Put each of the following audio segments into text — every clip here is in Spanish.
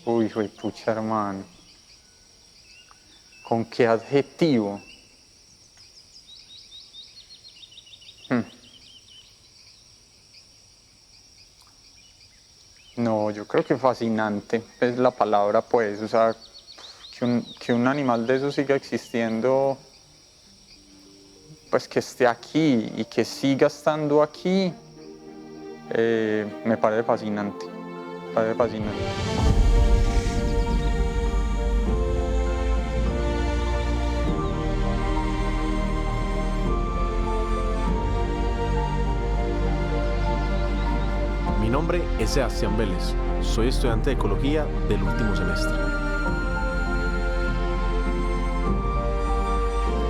Uy, pucha, hermano. ¿Con qué adjetivo? No, yo creo que fascinante es la palabra, pues, o sea, que un animal de eso siga existiendo, pues que esté aquí y que siga estando aquí, me parece fascinante, me parece fascinante. Mi nombre es Sebastián Vélez, soy estudiante de Ecología del último semestre.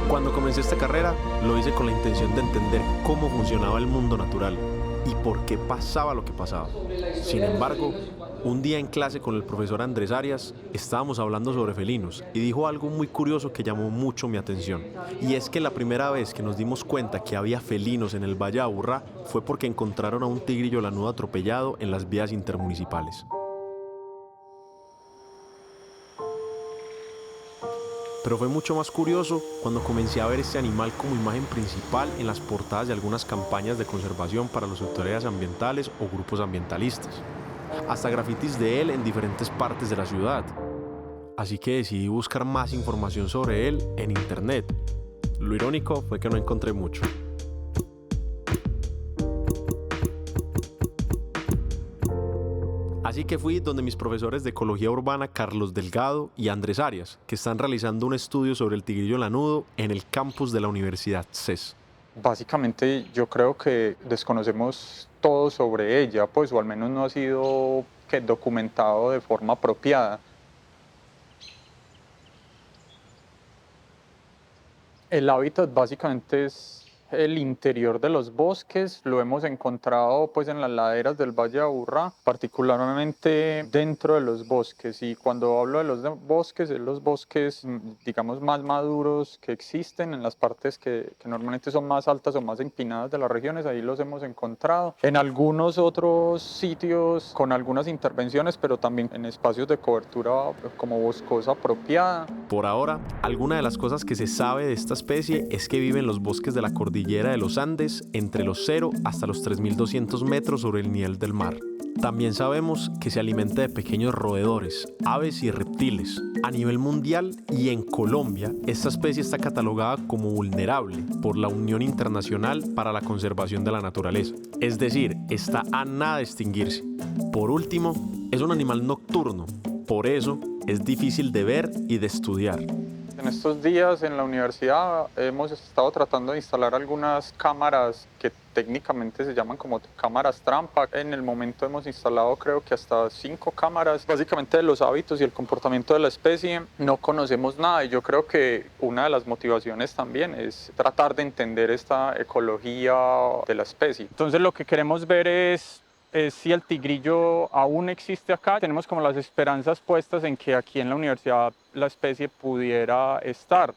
Cuando comencé esta carrera, lo hice con la intención de entender cómo funcionaba el mundo natural y por qué pasaba lo que pasaba. Sin embargo, un día en clase con el profesor Andrés Arias, estábamos hablando sobre felinos y dijo algo muy curioso que llamó mucho mi atención. Y es que la primera vez que nos dimos cuenta que había felinos en el Valle de Aburrá fue porque encontraron a un tigrillo lanudo atropellado en las vías intermunicipales. Pero fue mucho más curioso cuando comencé a ver este animal como imagen principal en las portadas de algunas campañas de conservación para las autoridades ambientales o grupos ambientalistas. Hasta grafitis de él en diferentes partes de la ciudad. Así que decidí buscar más información sobre él en internet. Lo irónico fue que no encontré mucho. Así que fui donde mis profesores de Ecología Urbana, Carlos Delgado y Andrés Arias, que están realizando un estudio sobre el tigrillo lanudo en el campus de la Universidad CES. Básicamente yo creo que desconocemos todo sobre ella, pues, o al menos no ha sido documentado de forma apropiada. El hábitat básicamente es el interior de los bosques, lo hemos encontrado pues en las laderas del Valle de Aburrá, particularmente dentro de los bosques, y cuando hablo de los bosques, es los bosques digamos más maduros que existen en las partes que normalmente son más altas o más empinadas de las regiones, ahí los hemos encontrado. En algunos otros sitios con algunas intervenciones, pero también en espacios de cobertura como boscosa apropiada. Por ahora, alguna de las cosas que se sabe de esta especie es que vive en los bosques de la cordillera de los Andes entre los 0 hasta los 3.200 metros sobre el nivel del mar. También sabemos que se alimenta de pequeños roedores, aves y reptiles. A nivel mundial y en Colombia, esta especie está catalogada como vulnerable por la Unión Internacional para la Conservación de la Naturaleza. Es decir, está a nada de extinguirse. Por último, es un animal nocturno. Por eso, es difícil de ver y de estudiar. En estos días en la universidad hemos estado tratando de instalar algunas cámaras que técnicamente se llaman como cámaras trampa. En el momento hemos instalado creo que hasta 5 cámaras. Básicamente de los hábitos y el comportamiento de la especie no conocemos nada, y yo creo que una de las motivaciones también es tratar de entender esta ecología de la especie. Entonces lo que queremos ver es si el tigrillo aún existe acá. Tenemos como las esperanzas puestas en que aquí en la universidad la especie pudiera estar.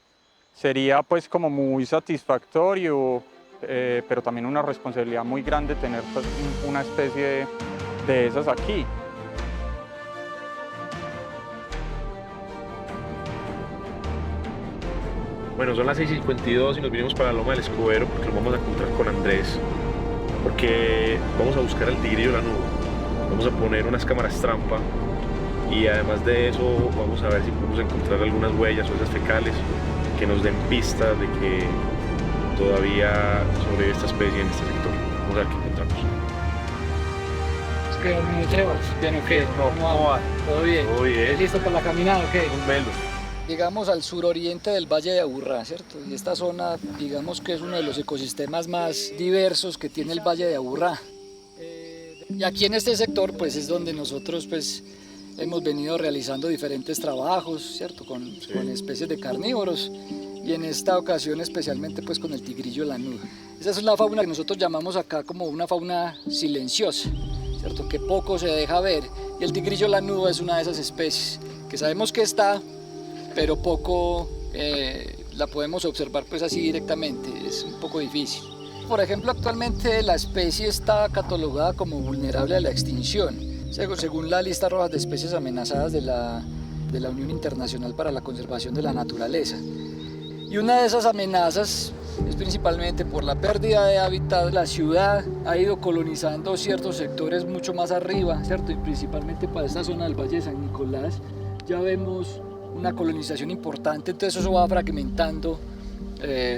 Sería pues como muy satisfactorio, pero también una responsabilidad muy grande tener pues, una especie de esas aquí. Bueno, son las 6:52 y nos vinimos para la Loma del Escobero porque nos vamos a encontrar con Andrés. Porque vamos a buscar al tigrillo lanudo, vamos a poner unas cámaras trampa y además de eso vamos a ver si podemos encontrar algunas huellas o esas fecales que nos den pistas de que todavía sobrevive esta especie en este sector. Vamos a ver qué encontramos. Es que me llevas, bien o qué, ¿cómo va? ¿Todo bien? Todo bien. ¿Listo para la caminada o qué? Un velo. Digamos al suroriente del Valle de Aburrá, ¿cierto? Y esta zona, digamos que es uno de los ecosistemas más diversos que tiene el Valle de Aburrá. Y aquí en este sector, pues es donde nosotros, pues, hemos venido realizando diferentes trabajos, ¿cierto? Con especies de carnívoros, y en esta ocasión especialmente, pues, con el tigrillo lanudo. Esa es la fauna que nosotros llamamos acá como una fauna silenciosa, ¿cierto? Que poco se deja ver, y el tigrillo lanudo es una de esas especies que sabemos que está, pero poco la podemos observar pues así directamente, es un poco difícil. Por ejemplo, actualmente la especie está catalogada como vulnerable a la extinción, según la lista roja de especies amenazadas de la Unión Internacional para la Conservación de la Naturaleza. Y una de esas amenazas es principalmente por la pérdida de hábitat. La ciudad ha ido colonizando ciertos sectores mucho más arriba, ¿cierto? Y principalmente para esta zona del Valle de San Nicolás ya vemos una colonización importante, entonces eso va fragmentando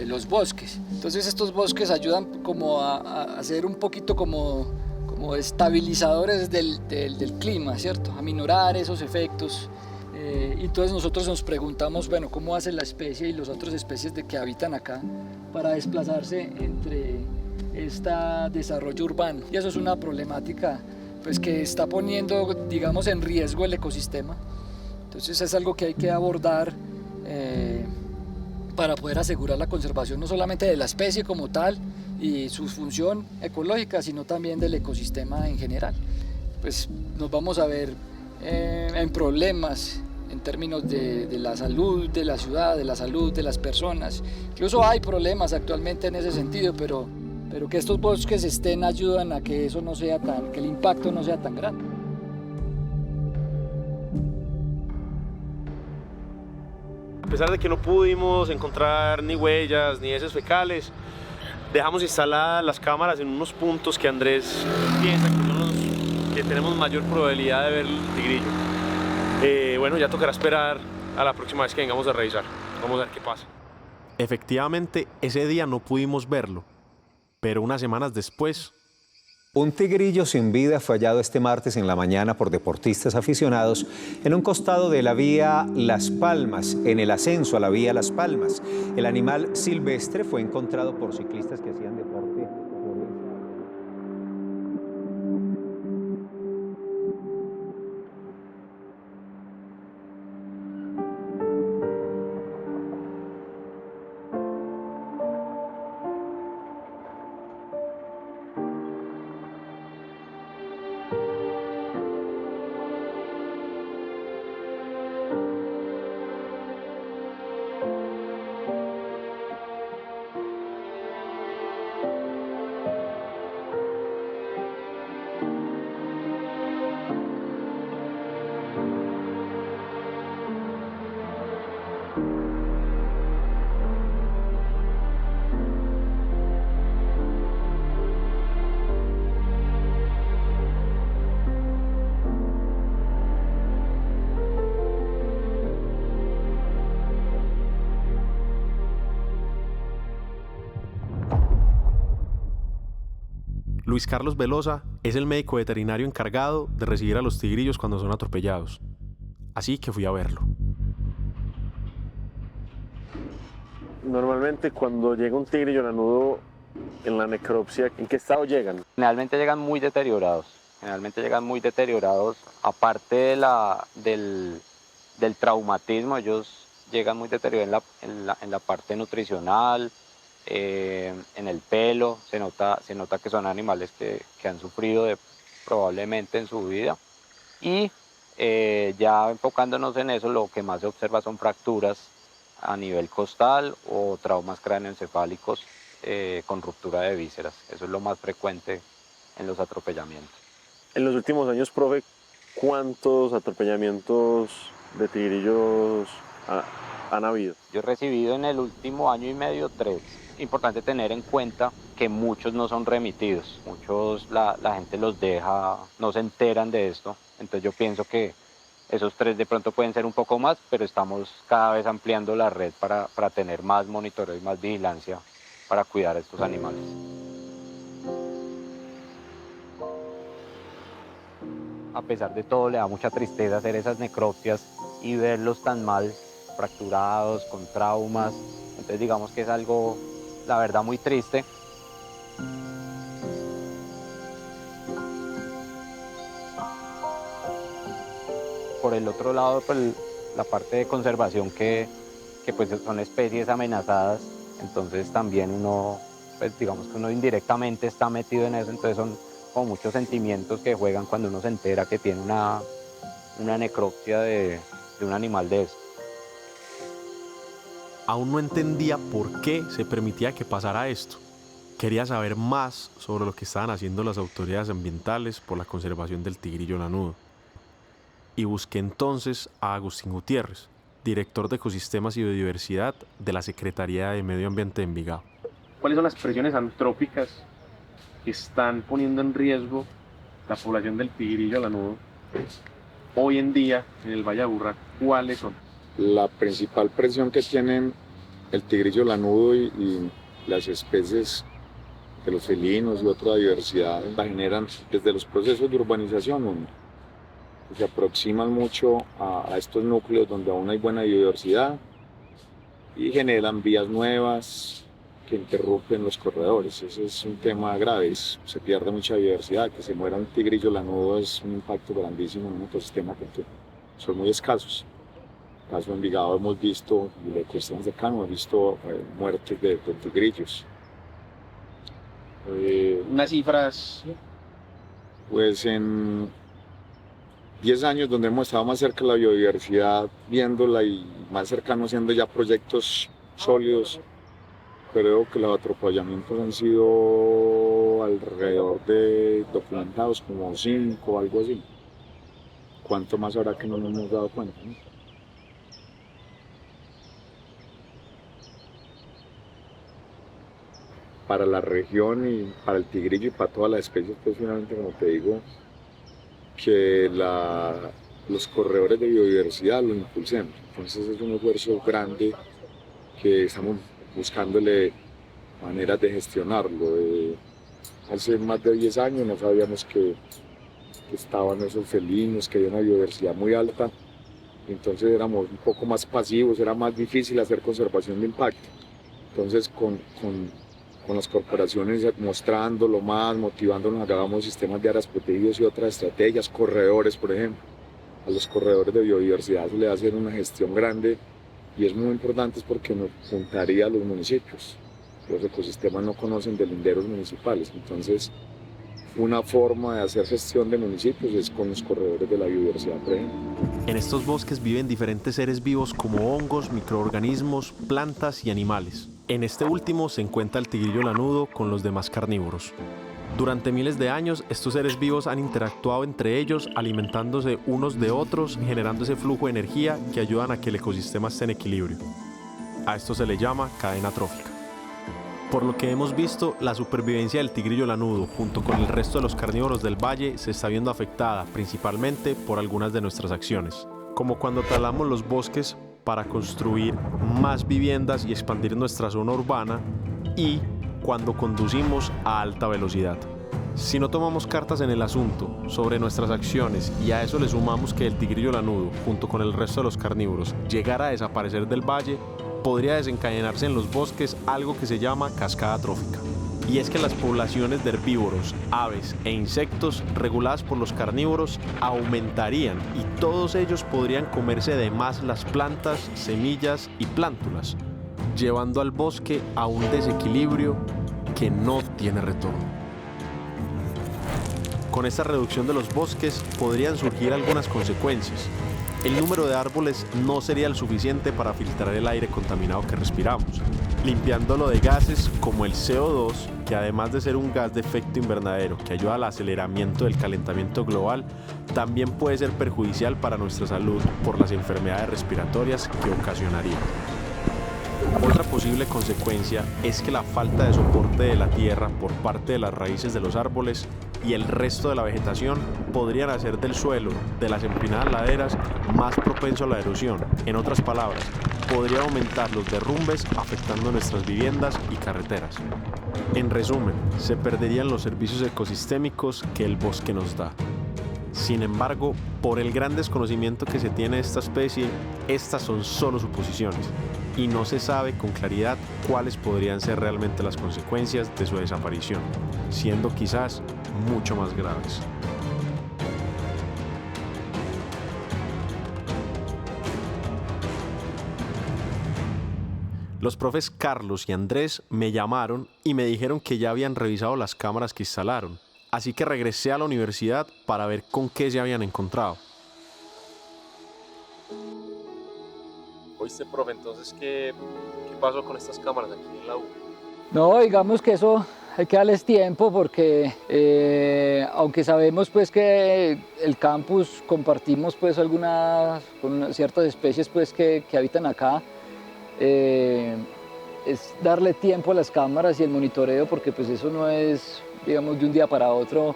los bosques. Entonces estos bosques ayudan como a ser un poquito como estabilizadores del clima, ¿cierto? A minorar esos efectos. Y entonces nosotros nos preguntamos, bueno, ¿cómo hace la especie y las otras especies que habitan acá para desplazarse entre este desarrollo urbano? Y eso es una problemática pues, que está poniendo, digamos, en riesgo el ecosistema. Entonces es algo que hay que abordar para poder asegurar la conservación no solamente de la especie como tal y su función ecológica, sino también del ecosistema en general. Pues nos vamos a ver en problemas en términos de la salud de la ciudad, de la salud de las personas. Incluso hay problemas actualmente en ese sentido, pero que estos bosques estén ayudan a que eso no sea que el impacto no sea tan grande. A pesar de que no pudimos encontrar ni huellas ni heces fecales, dejamos instaladas las cámaras en unos puntos que Andrés piensa que son los que tenemos mayor probabilidad de ver el tigrillo. Bueno, ya tocará esperar a la próxima vez que vengamos a revisar. Vamos a ver qué pasa. Efectivamente, ese día no pudimos verlo, pero unas semanas después... Un tigrillo sin vida fue hallado este martes en la mañana por deportistas aficionados en un costado de la vía Las Palmas, en el ascenso a la vía Las Palmas. El animal silvestre fue encontrado por ciclistas que hacían deporte. Luis Carlos Velosa es el médico veterinario encargado de recibir a los tigrillos cuando son atropellados. Así que fui a verlo. Normalmente cuando llega un tigrillo lanudo en la necropsia, ¿en qué estado llegan? Generalmente llegan muy deteriorados. Aparte del traumatismo, ellos llegan muy deteriorados en la parte nutricional, en el pelo. Se nota que son animales que han sufrido probablemente en su vida. Y ya enfocándonos en eso, lo que más se observa son fracturas a nivel costal o traumas cráneoencefálicos con ruptura de vísceras. Eso es lo más frecuente en los atropellamientos. En los últimos años, profe, ¿cuántos atropellamientos de tigrillos han habido? Yo he recibido en el último año y medio 3. Importante tener en cuenta que muchos no son remitidos. Muchos la gente los deja, no se enteran de esto. Entonces yo pienso que esos 3 de pronto pueden ser un poco más, pero estamos cada vez ampliando la red para tener más monitoreo y más vigilancia para cuidar a estos animales. A pesar de todo, le da mucha tristeza hacer esas necropsias y verlos tan mal, fracturados, con traumas. Entonces digamos que es algo, la verdad, muy triste. Por el otro lado, pues, la parte de conservación que pues son especies amenazadas, entonces también uno, pues digamos que uno indirectamente está metido en eso, entonces son como muchos sentimientos que juegan cuando uno se entera que tiene una necropsia de un animal de eso. Aún no entendía por qué se permitía que pasara esto. Quería saber más sobre lo que estaban haciendo las autoridades ambientales por la conservación del tigrillo lanudo. Y busqué entonces a Agustín Gutiérrez, director de Ecosistemas y Biodiversidad de la Secretaría de Medio Ambiente de Envigado. ¿Cuáles son las presiones antrópicas que están poniendo en riesgo la población del tigrillo lanudo hoy en día en el Valle de Aburrá? ¿Cuáles son? La principal presión que tienen el tigrillo lanudo y las especies de los felinos y otra diversidad la generan desde los procesos de urbanización. Se aproximan mucho a estos núcleos donde aún hay buena biodiversidad y generan vías nuevas que interrumpen los corredores. Ese es un tema grave, se pierde mucha biodiversidad. Que se muera un tigrillo lanudo es un impacto grandísimo en un ecosistema que son muy escasos. En el caso de Envigado hemos visto, y el ecosistema cercano, hemos visto muertes de tigrillos. Unas cifras. Pues en 10 años donde hemos estado más cerca de la biodiversidad, viéndola y más cercano siendo ya proyectos sólidos, creo que los atropellamientos han sido alrededor de documentados como 5 o algo así. ¿Cuánto más habrá que no nos hemos dado cuenta, ¿no? Para la región y para el tigrillo y para todas las especies, pues finalmente, como te digo, que los corredores de biodiversidad lo impulsemos. Entonces es un esfuerzo grande que estamos buscándole maneras de gestionarlo. Hace más de 10 años no sabíamos que estaban esos felinos, que había una biodiversidad muy alta. Entonces éramos un poco más pasivos, era más difícil hacer conservación de impacto. Entonces con las corporaciones mostrándolo más, motivándonos a que hagamos sistemas de áreas protegidas y otras estrategias, corredores por ejemplo. A los corredores de biodiversidad se le hace una gestión grande y es muy importante porque nos juntaría a los municipios. Los ecosistemas no conocen de linderos municipales, entonces una forma de hacer gestión de municipios es con los corredores de la biodiversidad, por ejemplo. En estos bosques viven diferentes seres vivos como hongos, microorganismos, plantas y animales. En este último se encuentra el tigrillo lanudo con los demás carnívoros. Durante miles de años, estos seres vivos han interactuado entre ellos, alimentándose unos de otros, generando ese flujo de energía que ayudan a que el ecosistema esté en equilibrio. A esto se le llama cadena trófica. Por lo que hemos visto, la supervivencia del tigrillo lanudo junto con el resto de los carnívoros del valle se está viendo afectada principalmente por algunas de nuestras acciones, como cuando talamos los bosques para construir más viviendas y expandir nuestra zona urbana y cuando conducimos a alta velocidad. Si no tomamos cartas en el asunto sobre nuestras acciones y a eso le sumamos que el tigrillo lanudo junto con el resto de los carnívoros llegara a desaparecer del valle, podría desencadenarse en los bosques algo que se llama cascada trófica. Y es que las poblaciones de herbívoros, aves e insectos reguladas por los carnívoros aumentarían y todos ellos podrían comerse de más las plantas, semillas y plántulas, llevando al bosque a un desequilibrio que no tiene retorno. Con esta reducción de los bosques podrían surgir algunas consecuencias. El número de árboles no sería el suficiente para filtrar el aire contaminado que respiramos, limpiándolo de gases como el CO2, que además de ser un gas de efecto invernadero que ayuda al aceleramiento del calentamiento global, también puede ser perjudicial para nuestra salud por las enfermedades respiratorias que ocasionaría. Otra posible consecuencia es que la falta de soporte de la tierra por parte de las raíces de los árboles y el resto de la vegetación podrían hacer del suelo de las empinadas laderas más propenso a la erosión. En otras palabras, podría aumentar los derrumbes afectando nuestras viviendas y carreteras. En resumen, se perderían los servicios ecosistémicos que el bosque nos da. Sin embargo, por el gran desconocimiento que se tiene de esta especie, estas son solo suposiciones y no se sabe con claridad cuáles podrían ser realmente las consecuencias de su desaparición, siendo quizás mucho más graves. Los profes Carlos y Andrés me llamaron y me dijeron que ya habían revisado las cámaras que instalaron, así que regresé a la universidad para ver con qué se habían encontrado. Oíste, profe, entonces, ¿qué pasó con estas cámaras aquí en la U? No, digamos que eso hay que darles tiempo porque aunque sabemos pues que el campus compartimos pues algunas con ciertas especies pues que habitan acá, es darle tiempo a las cámaras y el monitoreo, porque pues eso no es, digamos, de un día para otro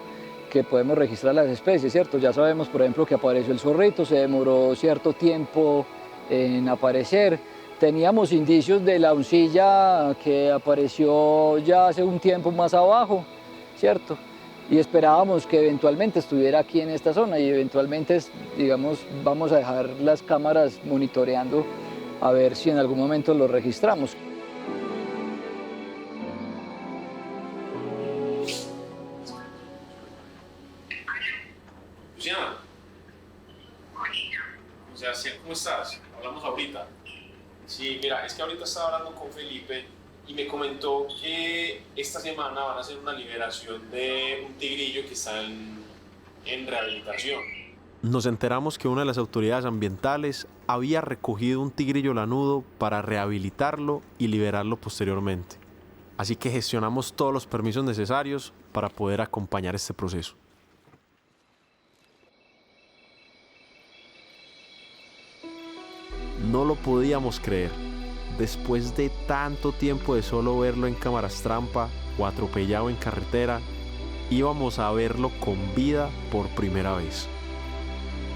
que podemos registrar las especies, ¿cierto? Ya sabemos, por ejemplo, que apareció el zorrito, se demoró cierto tiempo en aparecer. Teníamos indicios de la uncilla que apareció ya hace un tiempo más abajo, ¿cierto? Y esperábamos que eventualmente estuviera aquí en esta zona y eventualmente, digamos, vamos a dejar las cámaras monitoreando a ver si en algún momento lo registramos. Luciana. Sebastián, ¿cómo estás? Hablamos ahorita. Sí, mira, es que ahorita estaba hablando con Felipe y me comentó que esta semana van a hacer una liberación de un tigrillo que está en rehabilitación. Nos enteramos que una de las autoridades ambientales había recogido un tigrillo lanudo para rehabilitarlo y liberarlo posteriormente. Así que gestionamos todos los permisos necesarios para poder acompañar este proceso. No lo podíamos creer. Después de tanto tiempo de solo verlo en cámaras trampa o atropellado en carretera, íbamos a verlo con vida por primera vez.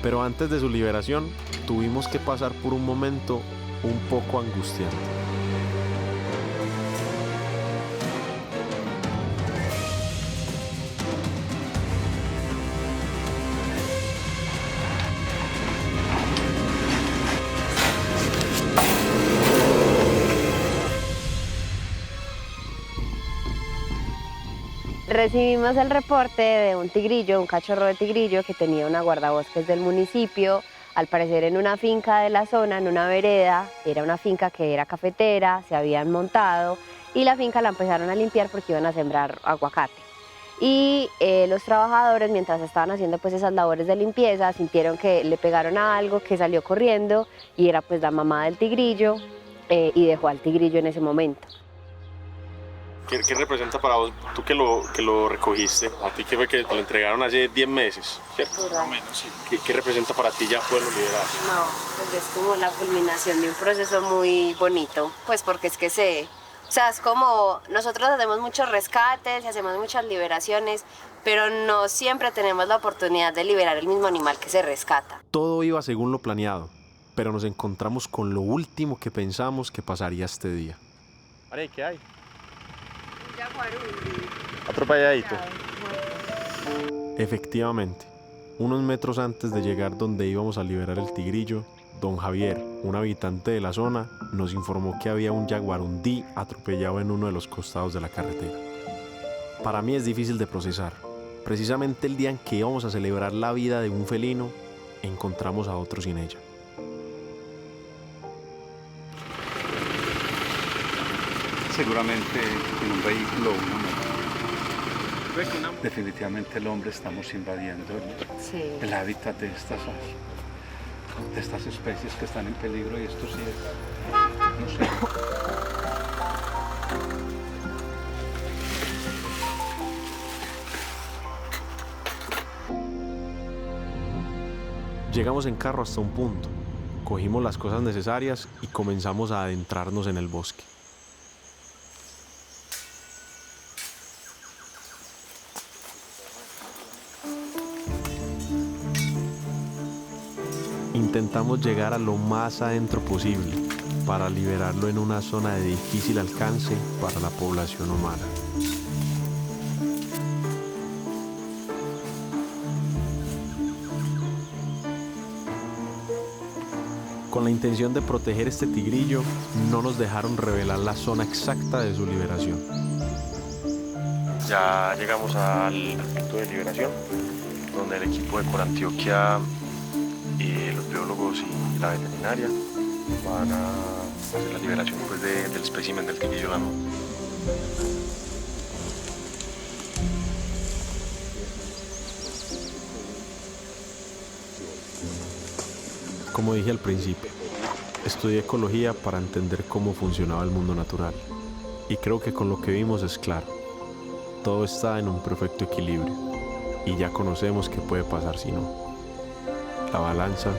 Pero antes de su liberación, tuvimos que pasar por un momento un poco angustiante. Recibimos el reporte de un tigrillo, un cachorro de tigrillo que tenía una guardabosques del municipio, al parecer en una finca de la zona, en una vereda. Era una finca que era cafetera, se habían montado y la finca la empezaron a limpiar porque iban a sembrar aguacate. Y los trabajadores, mientras estaban haciendo pues esas labores de limpieza, sintieron que le pegaron a algo, que salió corriendo y era pues la mamá del tigrillo y dejó al tigrillo en ese momento. ¿Qué representa para vos, tú que lo recogiste, a ti que fue que te lo entregaron hace 10 meses, ¿cierto? Más o menos, sí. ¿Qué representa para ti ya poderlo liberar? No, pues es como la culminación de un proceso muy bonito, pues porque es que o sea, es como nosotros hacemos muchos rescates y hacemos muchas liberaciones, pero no siempre tenemos la oportunidad de liberar el mismo animal que se rescata. Todo iba según lo planeado, pero nos encontramos con lo último que pensamos que pasaría este día. María, ¿qué hay? Atropelladito. Efectivamente, unos metros antes de llegar donde íbamos a liberar el tigrillo, don Javier, un habitante de la zona, nos informó que había un jaguarundí atropellado en uno de los costados de la carretera. Para mí es difícil de procesar. Precisamente el día en que íbamos a celebrar la vida de un felino, encontramos a otro sin ella. Seguramente en un vehículo o una moto. Definitivamente el hombre estamos invadiendo el hábitat de estas especies que están en peligro, y esto sí es, no sé. Llegamos en carro hasta un punto, cogimos las cosas necesarias y comenzamos a adentrarnos en el bosque. Intentamos llegar a lo más adentro posible para liberarlo en una zona de difícil alcance para la población humana. Con la intención de proteger este tigrillo, no nos dejaron revelar la zona exacta de su liberación. Ya llegamos al punto de liberación, donde el equipo de Corantioquia, los biólogos y la veterinaria van a hacer la liberación pues, del espécimen del tigrillo lanudo. Como dije al principio, estudié ecología para entender cómo funcionaba el mundo natural. Y creo que con lo que vimos es claro. todo está en un perfecto equilibrio y ya conocemos qué puede pasar si no. La balanza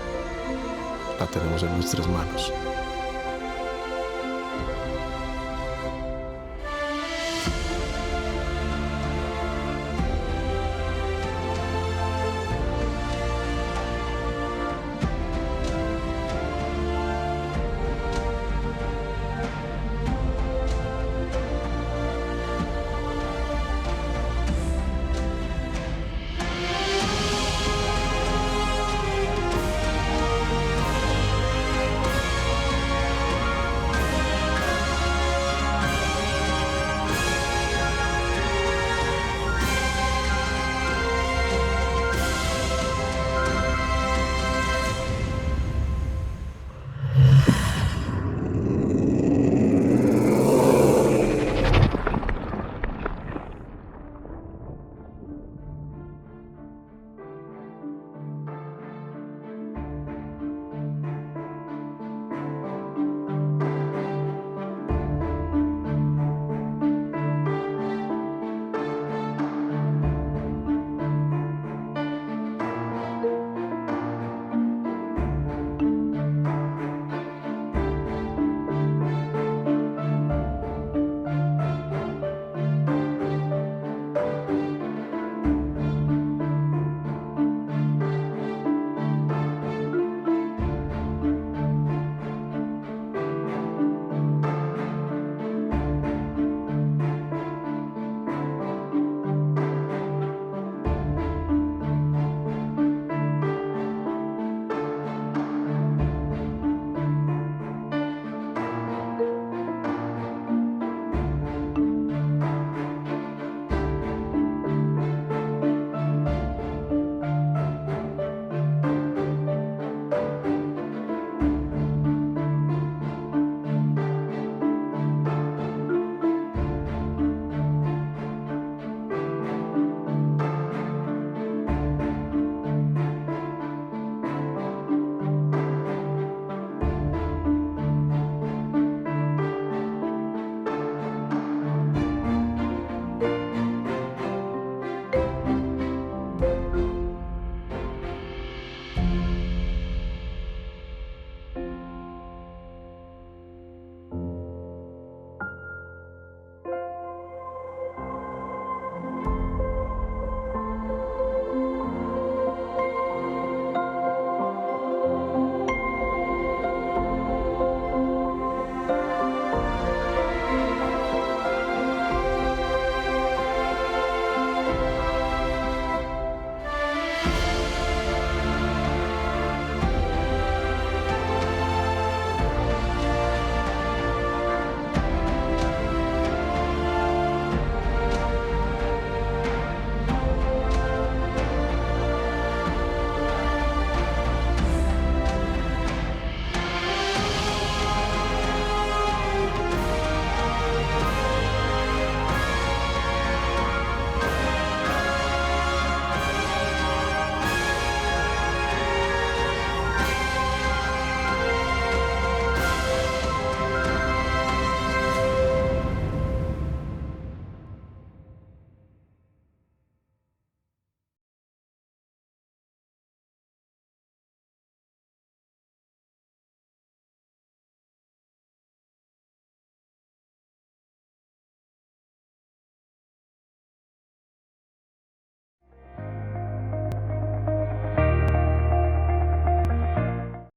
la tenemos en nuestras manos.